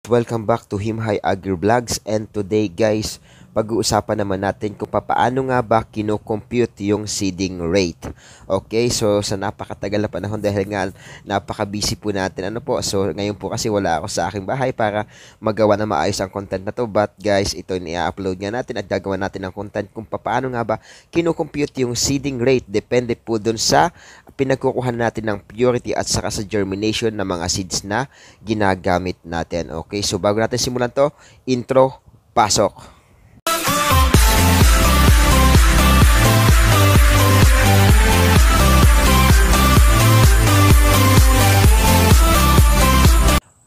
Welcome back to Himhay Agri Vlogs, and today guys, pag-uusapan naman natin kung paano nga ba kino-compute yung seeding rate. Okay, so sa napakatagal na panahon dahil nga napaka-busy po natin. So ngayon po kasi wala ako sa aking bahay para magawa na maayos ang content na to. But guys, ito i-upload nga natin at gagawa natin ng content kung paano nga ba kino-compute yung seeding rate. Depende po dun sa pinagkukuhan natin ng purity at saka sa germination ng mga seeds na ginagamit natin. Okay, so bago natin simulan to, intro, pasok!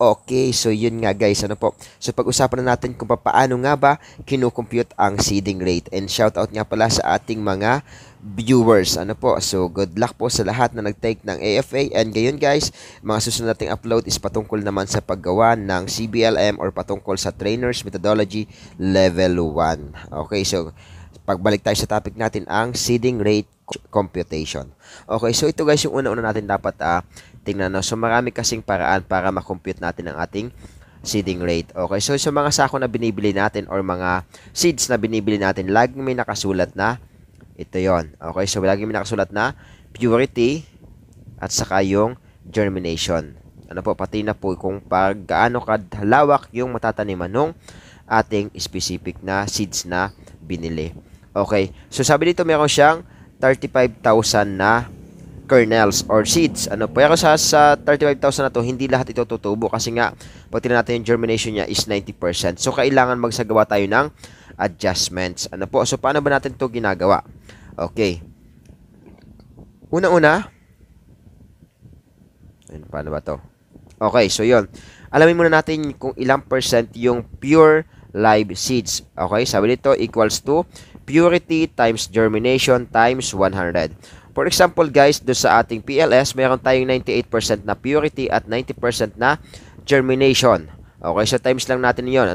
Okay, so yun nga guys, So pag-usapan na natin kung paano nga ba kino-compute ang seeding rate. And shoutout nga pala sa ating mga viewers. So good luck po sa lahat na nag-take ng AFA. And gayon guys, mga susunod nating upload is patungkol naman sa paggawa ng CBLM or patungkol sa Trainers Methodology Level 1. Okay, so pagbalik tayo sa topic natin, ang seeding rate computation. Okay, so ito guys yung una-una natin dapat tingnan. So marami kasing paraan para ma-compute natin ang ating seeding rate. Okay, so sa mga sako na binibili natin or mga seeds na binibili natin, laging may nakasulat na ito yon. Okay, so laging may nakasulat na purity at saka yung germination. Pati na po kung gaano kalawak yung matataniman ng ating specific na seeds na binili. Okay, so sabi dito meron siyang 35,000 na kernels or seeds. Pero sa 35,000 na to, hindi lahat ito tutubo kasi nga pag tingnan natin yung germination niya is 90%. So kailangan magsagawa tayo ng adjustments. So paano ba natin to ginagawa? Okay. Una-una, paano ba to? Okay, so yun. Alamin muna natin kung ilang percent yung pure live seeds. Okay, sabi dito equals to purity times germination times 100. For example guys, do sa ating PLS, mayroon tayong 98% na purity at 90% na germination. Okay, so times lang natin yon.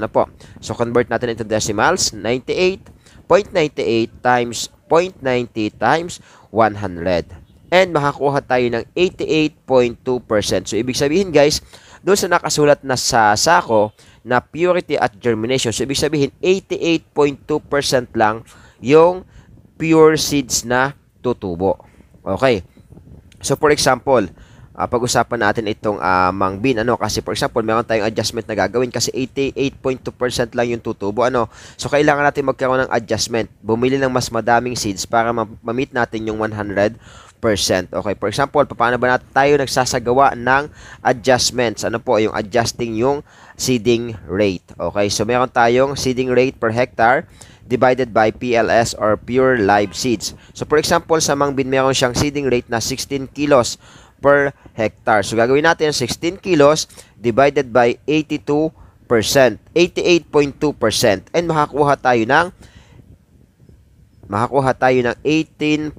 So convert natin into decimals. 98.98 times 0.90 times 100. And makakuha tayo ng 88.2%. So ibig sabihin guys, doon sa nakasulat na sa sako na purity at germination, so ibig sabihin 88.2% lang yung pure seeds na tutubo. Okay. So for example, pag-usapan natin itong Mang Bean, kasi for example, meron tayong adjustment na gagawin kasi 88.2% lang yung tutubo, So kailangan natin magkaroon ng adjustment. Bumili ng mas madaming seeds para ma-meet natin yung 100%. Okay, for example, paano ba natin tayo nagsasagawa ng adjustments? Yung adjusting yung seeding rate. Okay, so meron tayong seeding rate per hectare divided by PLS or pure live seeds. So for example, sa Mang Bean meron siyang seeding rate na 16 kilos per hectare. So gagawin natin 16 kilos divided by 82%, 88.2%, and makakuha tayo ng 18.14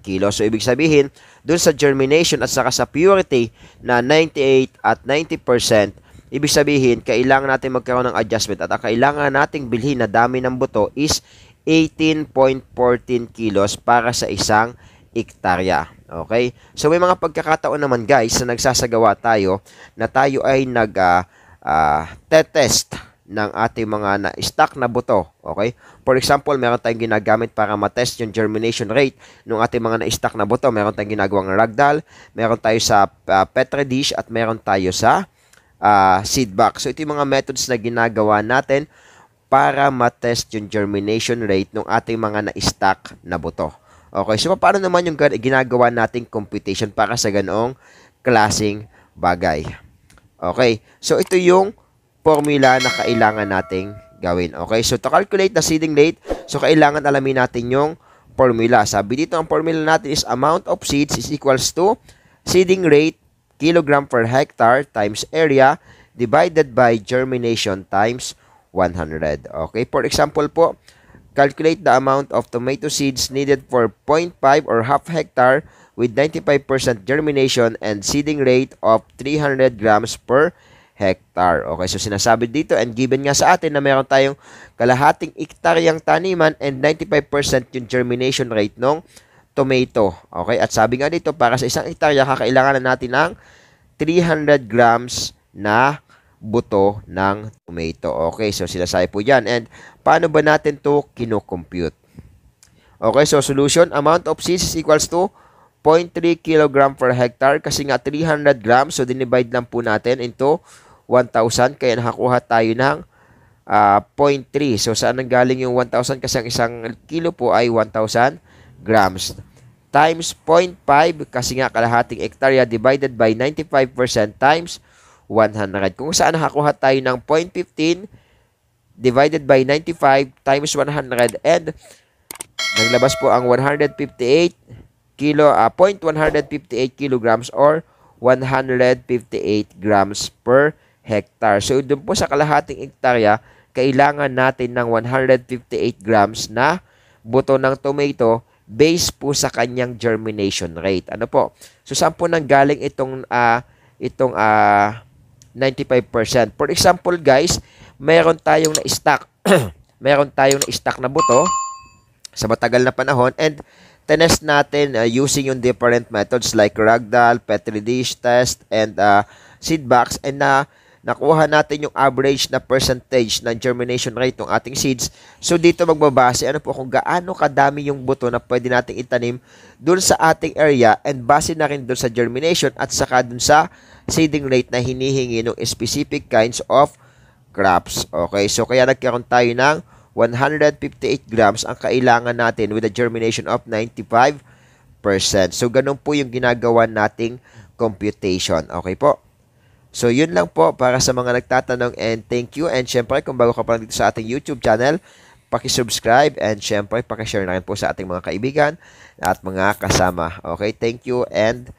kilos. So ibig sabihin, dun sa germination at saka sa purity na 98 at 90%, ibig sabihin, kailangan natin magkaroon ng adjustment at ang kailangan nating bilhin na dami ng buto is 18.14 kilos para sa isang hektarya. Okay? So may mga pagkakataon naman guys na nagsasagawa tayo na tayo ay nag-test ng ating mga na-stock na buto. Okay? For example, meron tayong ginagamit para matest yung germination rate ng ating mga na-stock na buto. Meron tayong ginagawang ragdoll, meron tayo sa petri dish, at meron tayo sa seed box. So ito yung mga methods na ginagawa natin para matest yung germination rate ng ating mga na-stock na buto. Okay, so paano naman yung ginagawa nating computation para sa ganoong klaseng bagay? Okay, so ito yung formula na kailangan nating gawin. Okay, so to calculate the seeding rate, so kailangan alamin natin yung formula. Sabi dito, ang formula natin is amount of seeds is equals to seeding rate kilogram per hectare times area divided by germination times 100. Okay, for example po, calculate the amount of tomato seeds needed for 0.5 or half hectare with 95% germination and seeding rate of 300 grams per hectare. Okay, so sinasabi dito and given nga sa atin na meron tayong kalahating hektaryang taniman and 95% yung germination rate ng tomato. Okay? At sabi nga dito, para sa isang hektarya, kakailangan na natin ng 300 grams na buto ng tomato. Okay, so sinasabi po yan. And paano ba natin to kinocompute? Okay, so solution, amount of seeds is equals to 0.3 kg per hectare kasi nga 300 grams. So, dinivide lang po natin into 1,000. Kaya nakakuha tayo ng 0.3. So, saan nanggaling yung 1,000? Kasi ang isang kilo po ay 1,000 grams. Times 0.5 kasi nga kalahating hektarya divided by 95% times 100. Kung saan nakakuha tayo ng 0.15 divided by 95 times 100 and naglabas po ang 158 kilograms or 158 grams per hectare. So, doon po sa kalahating hektarya, kailangan natin ng 158 grams na buto ng tomato based po sa kanyang germination rate. Ano po? So, saan po nanggaling itong 95%? For example, guys, meron tayong na-stock. Meron tayong na-stock na buto sa matagal na panahon and tinest natin using yung different methods like ragdoll, petri dish test, and seed box, and nakuha natin yung average na percentage ng germination rate ng ating seeds. So, dito magbabase ano po kung gaano kadami yung buto na pwede nating itanim dun sa ating area and base na rin dun sa germination at saka dun sa seeding rate na hinihingi ng specific kinds of crops. Okay, so kaya nagkaroon tayo ng 158 grams ang kailangan natin with a germination of 95%. So, ganun po yung ginagawa nating computation. Okay po? So, yun lang po para sa mga nagtatanong and thank you. And syempre, kung bago ka pa lang dito sa ating YouTube channel, paki-subscribe and syempre, paki-share na rin po sa ating mga kaibigan at mga kasama. Okay, thank you and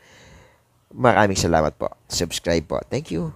maraming salamat po. Subscribe po. Thank you.